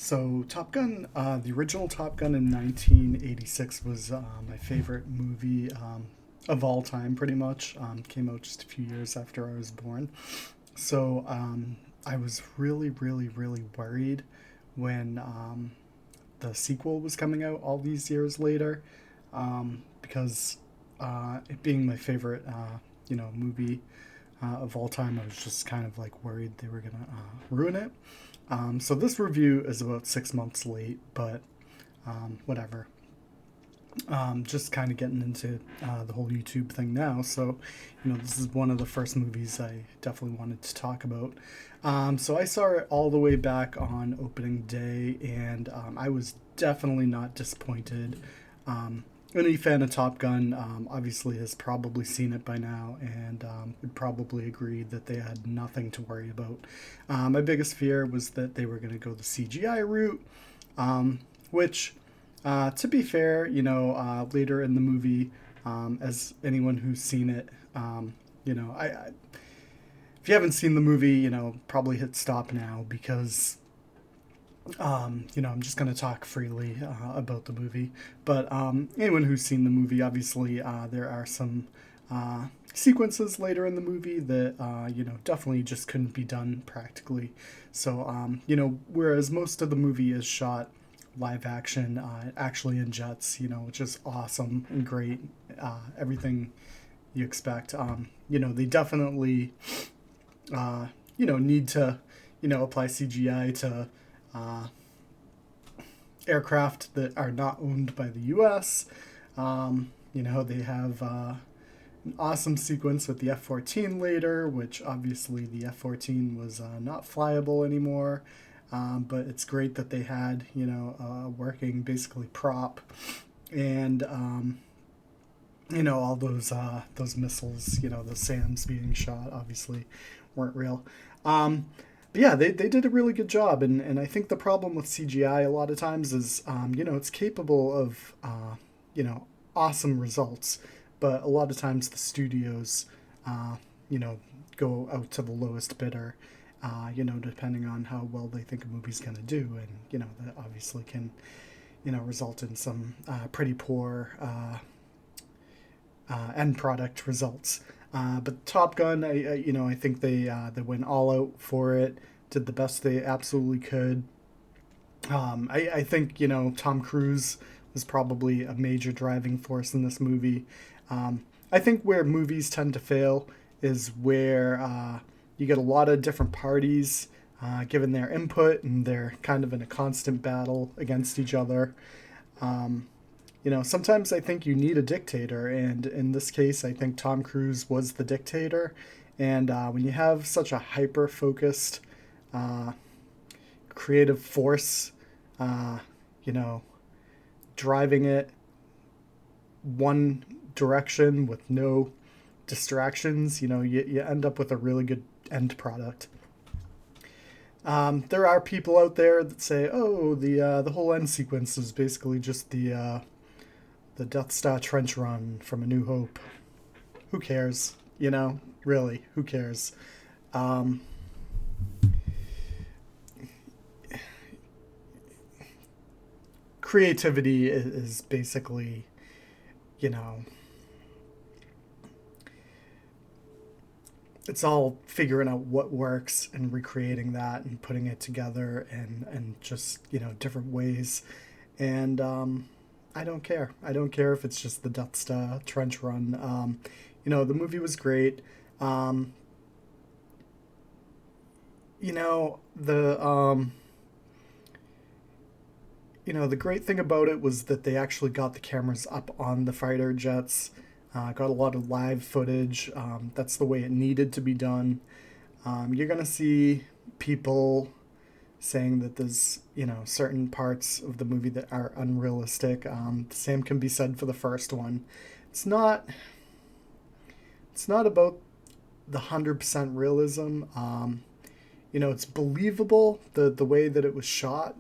So Top Gun, the original Top Gun in 1986 was my favorite movie of all time, pretty much. Came out just a few years after I was born. So I was really, really, really worried when the sequel was coming out all these years later, because it being my favorite, movie of all time, I was just kind of like worried they were gonna ruin it. So this review is about 6 months late, but whatever. Just kind of getting into the whole YouTube thing now. So, this is one of the first movies I definitely wanted to talk about. So I saw it all the way back on opening day, and I was definitely not disappointed. Any fan of Top Gun obviously has probably seen it by now and would probably agree that they had nothing to worry about. My biggest fear was that they were going to go the CGI route, which, to be fair, later in the movie, as anyone who's seen it, if you haven't seen the movie, probably hit stop now because I'm just going to talk freely about the movie. But anyone who's seen the movie, obviously, there are some sequences later in the movie that, definitely just couldn't be done practically. So, whereas most of the movie is shot live action, actually in jets, which is awesome and great, everything you expect. They definitely, need to, apply CGI to uh, aircraft that are not owned by the U.S. They have an awesome sequence with the F-14 later, which obviously the F-14 was not flyable anymore. But it's great that they had, a working basically prop, and all those missiles, the SAMs being shot, obviously weren't real. But yeah, they did a really good job, and I think the problem with CGI a lot of times is, it's capable of, awesome results, but a lot of times the studios, uh, you know, go out to the lowest bidder, depending on how well they think a movie's going to do, and, that obviously can, result in some pretty poor end product results. But Top Gun, I think they went all out for it, did the best they absolutely could. I think Tom Cruise was probably a major driving force in this movie. I think where movies tend to fail is where you get a lot of different parties giving their input, and they're kind of in a constant battle against each other. Sometimes I think you need a dictator, and in this case, I think Tom Cruise was the dictator. And when you have such a hyper focused, uh, creative force, uh, you know, driving it one direction with no distractions, you end up with a really good end product. There are people out there that say, "Oh, the whole end sequence is basically just the Death Star trench run from A New Hope." Who cares? Really, who cares? Um, Creativity is basically, you know, it's all figuring out what works and recreating that and putting it together and just, different ways. And I don't care. I don't care if it's just the Death Star trench run. The movie was great. Um, the the great thing about it was that they actually got the cameras up on the fighter jets. Got a lot of live footage. That's the way it needed to be done. You're gonna see people saying that there's certain parts of the movie that are unrealistic. The same can be said for the first one. It's not. It's not about the 100% realism. It's believable the way that it was shot.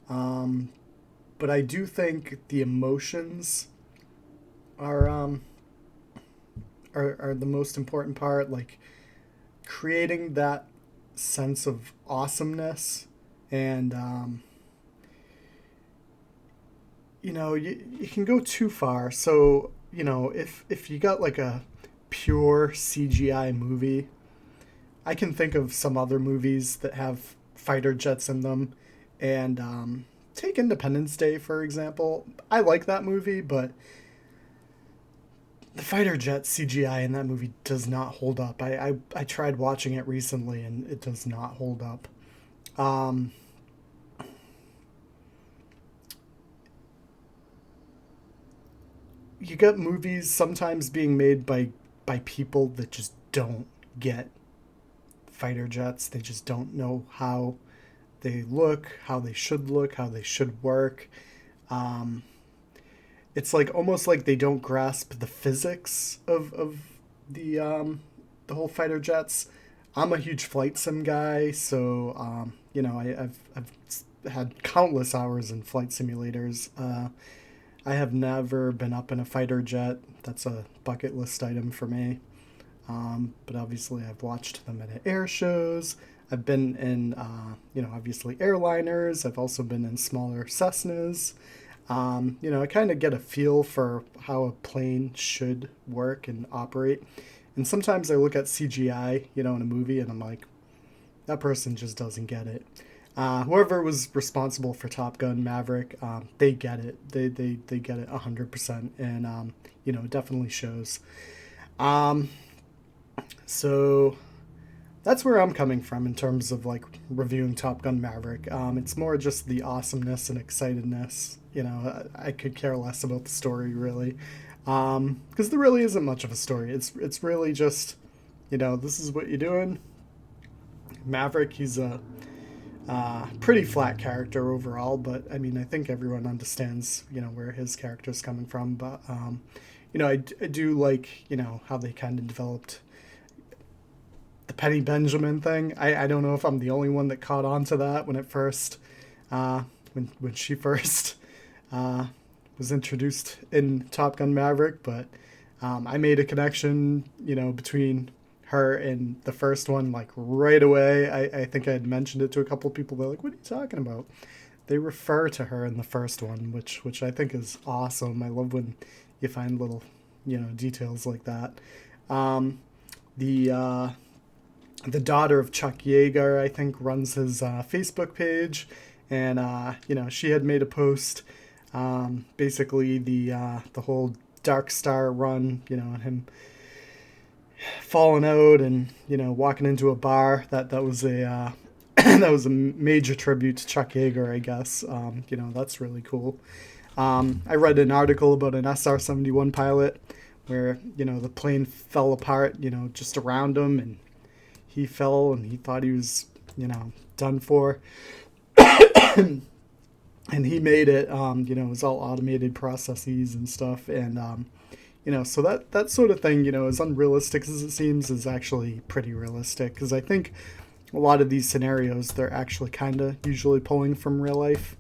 Um, but I do think the emotions are are the most important part. Like creating that sense of awesomeness and you can go too far. So, if you got like a pure CGI movie, I can think of some other movies that have fighter jets in them. And take Independence Day, for example. I like that movie, but the fighter jet CGI in that movie does not hold up. I tried watching it recently, and it does not hold up. Um, you got movies sometimes being made by people that just don't get fighter jets. They just don't know how they look, how they should work. Um, it's like almost like they don't grasp the physics of the whole fighter jets. I'm a huge flight sim guy, so I've had countless hours in flight simulators. I have never been up in a fighter jet. That's a bucket list item for me. But obviously, I've watched them at air shows. I've been in, obviously airliners. I've also been in smaller Cessnas. I kind of get a feel for how a plane should work and operate. And sometimes I look at CGI, in a movie, and I'm like, that person just doesn't get it. Whoever was responsible for Top Gun Maverick, they get it. They get it 100%, and it definitely shows. Um, so that's where I'm coming from in terms of like reviewing Top Gun Maverick. It's more just the awesomeness and excitedness. I could care less about the story really, because there really isn't much of a story. It's really just, this is what you're doing. Maverick, he's a pretty flat character overall, but I mean, I think everyone understands, where his character's coming from. But I do like, how they kind of developed the Penny Benjamin thing. I don't know if I'm the only one that caught on to that when it first, when she first was introduced in Top Gun Maverick, but I made a connection, between her and the first one like right away. I think I had mentioned it to a couple of people. They're like, "What are you talking about?" They refer to her in the first one, which I think is awesome. I love when you find little, details like that. Um, the the daughter of Chuck Yeager, I think, runs his Facebook page, and she had made a post, basically the whole Dark Star run, and him falling out and walking into a bar. That was a that was a major tribute to Chuck Yeager, I guess. That's really cool. I read an article about an SR-71 pilot where the plane fell apart, just around him, and he fell and he thought he was, done for. And he made it. It was all automated processes and stuff, and so that sort of thing, as unrealistic as it seems, is actually pretty realistic, because I think a lot of these scenarios, they're actually kind of usually pulling from real life.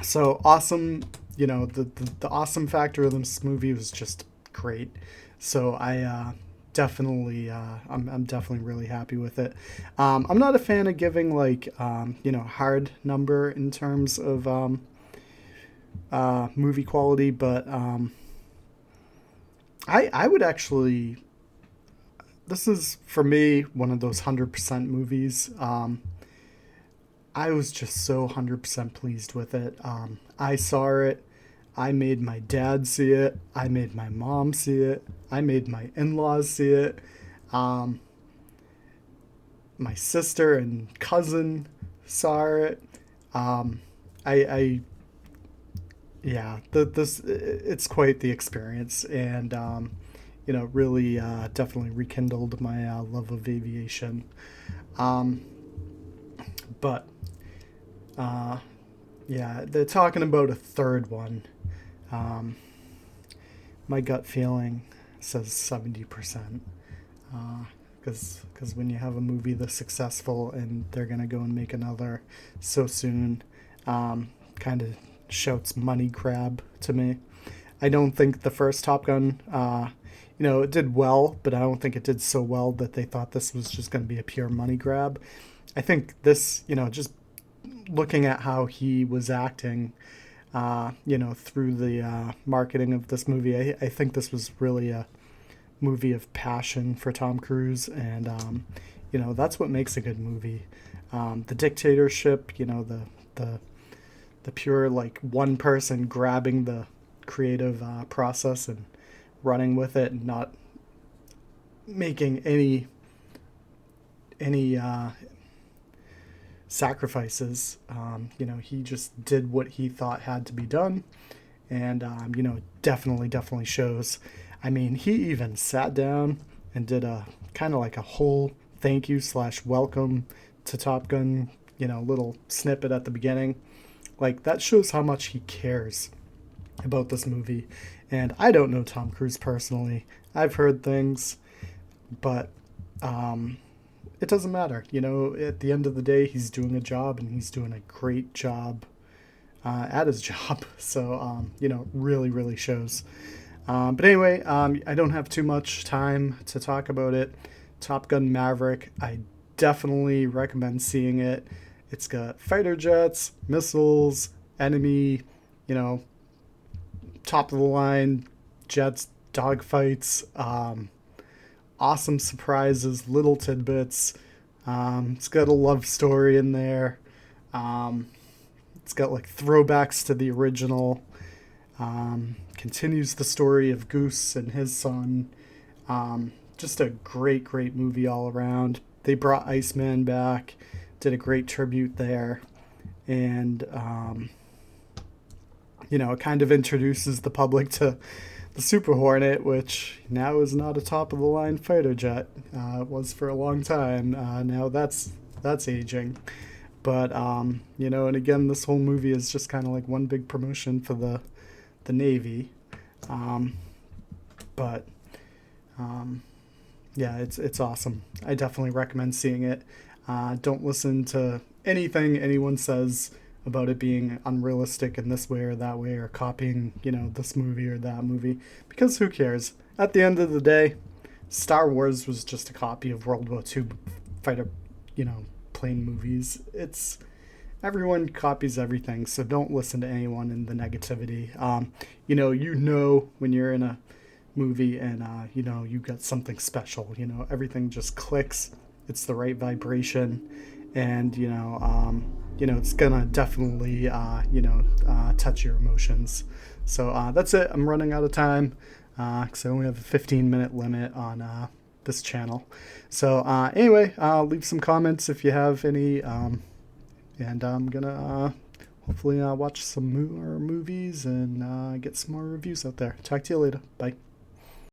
So awesome, the awesome factor of this movie was just great. So I definitely, I'm definitely really happy with it. I'm not a fan of giving like, hard number in terms of movie quality, but I would actually. This is for me one of those 100% movies. I was just so 100% pleased with it. I saw it. I made my dad see it. I made my mom see it. I made my in-laws see it. My sister and cousin saw it. I yeah, this it's quite the experience, and really definitely rekindled my love of aviation. Um, but uh, yeah, they're talking about a third one. Um, my gut feeling says 70%. Because when you have a movie this successful and they're gonna go and make another so soon, kind of shouts money grab to me. I don't think the first Top Gun, it did well, but I don't think it did so well that they thought this was just going to be a pure money grab. I think this, just looking at how he was acting, through the marketing of this movie, I think this was really a movie of passion for Tom Cruise, and that's what makes a good movie. The dictatorship, the the pure like one person grabbing the creative process and running with it and not making any sacrifices. He just did what he thought had to be done, and definitely shows. I mean, he even sat down and did a kind of like a whole thank you slash welcome to Top Gun, little snippet at the beginning. Like, that shows how much he cares about this movie. And I don't know Tom Cruise personally. I've heard things, but it doesn't matter. At the end of the day, he's doing a job, and he's doing a great job at his job. So, really shows. But anyway, I don't have too much time to talk about it. Top Gun Maverick, I definitely recommend seeing it. It's got fighter jets, missiles, enemy, top of the line jets, dogfights, awesome surprises, little tidbits. It's got a love story in there. It's got like throwbacks to the original. Continues the story of Goose and his son. Just a great movie all around. They brought Iceman back, did a great tribute there, and it kind of introduces the public to the Super Hornet, which now is not a top of the line fighter jet. It was for a long time. Now that's aging. But and again, this whole movie is just kind of like one big promotion for the Navy. Yeah, it's awesome. I definitely recommend seeing it. Don't listen to anything anyone says about it being unrealistic in this way or that way, or copying, this movie or that movie, because who cares? At the end of the day, Star Wars was just a copy of World War II fighter, plane movies. Everyone copies everything, so don't listen to anyone in the negativity. When you're in a movie and you got something special, everything just clicks. It's the right vibration, and it's gonna definitely touch your emotions. So that's it. I'm running out of time because I only have a 15-minute limit on this channel. So anyway, leave some comments if you have any, and I'm gonna hopefully watch some more movies and get some more reviews out there. Talk to you later. Bye.